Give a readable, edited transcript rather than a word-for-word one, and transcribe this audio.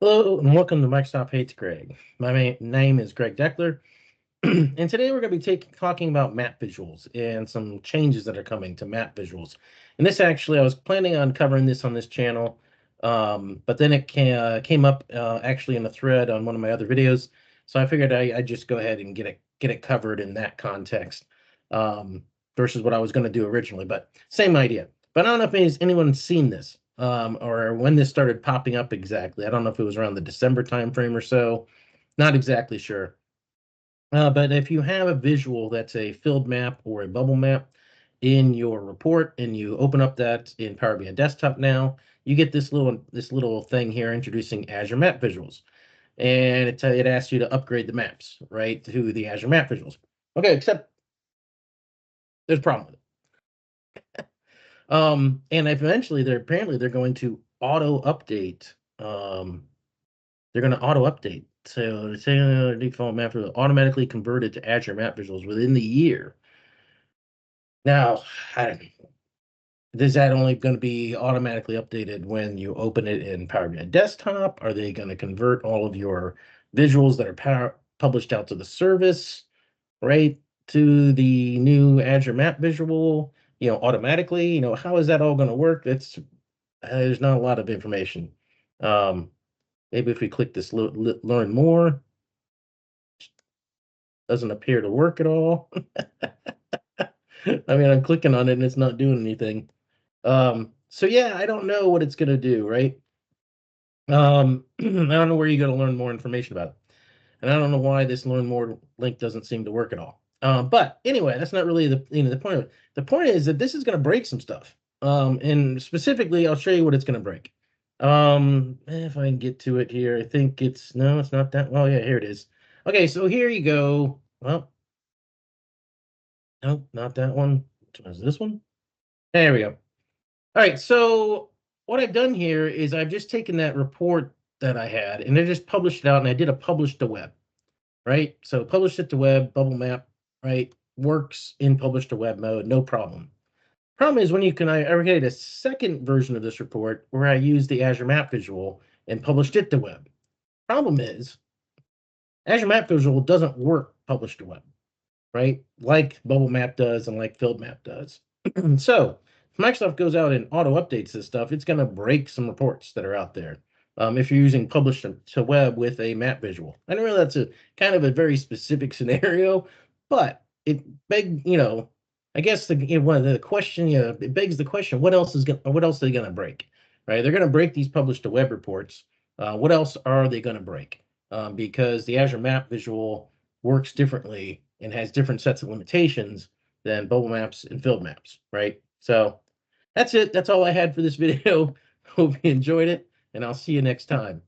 Hello and welcome to Microsoft Hates Greg. My name is Greg Deckler, and today we're going to be talking about map visuals and some changes that are coming to map visuals. And this actually, I was planning on covering this on this channel, but then it came up actually in a thread on one of my other videos, so I figured I'd just go ahead and get it covered in that context versus what I was going to do originally. But same idea. But I don't know if anyone's seen this or when this started popping up exactly. I don't know if it was around the December timeframe or so. Not exactly sure. But if you have a visual that's a filled map or a bubble map in your report and you open up that in Power BI Desktop now, you get this little thing here introducing Azure Map Visuals. And it asks you to upgrade the maps, right, to the Azure Map Visuals. Okay, except there's a problem with it. And eventually they're going to auto update. They're going to auto update. So the default map will automatically converted to Azure Map Visuals within the year. Now, is that only going to be automatically updated when you open it in Power BI Desktop? Are they going to convert all of your visuals that are published out to the service, right, to the new Azure Map Visual, automatically? How is that all going to work? There's not a lot of information. Maybe if we click this learn more, doesn't appear to work at all. I mean, I'm clicking on it and it's not doing anything. So yeah, I don't know what it's going to do, right? I don't know where you're going to learn more information about it. And I don't know why this learn more link doesn't seem to work at all. But anyway, that's not really the point of it. The point is that this is going to break some stuff. And specifically, I'll show you what it's going to break. If I can get to it here, I think it's not that. Well, yeah, here it is. Okay, so here you go. Well, no, not that one. Which one is this one? There we go. All right, so what I've done here is I've just taken that report that I had and I just published it out and I did a publish to web, right? So publish it to web, bubble map, right? Works in publish to web mode, no problem. Problem is when I created a second version of this report where I used the Azure Map Visual and published it to web. Problem is Azure Map Visual doesn't work published to web, right? Like bubble map does and like filled map does. So if Microsoft goes out and auto updates this stuff, it's going to break some reports that are out there. If you're using publish to web with a map visual, I know that's a kind of a very specific scenario, but it I guess the question, it begs the question: what else are they going to break? Right? They're going to break these publish to web reports. What else are they going to break? Because the Azure Map Visual works differently and has different sets of limitations than bubble maps and filled maps, right? So that's it. That's all I had for this video. Hope you enjoyed it, and I'll see you next time.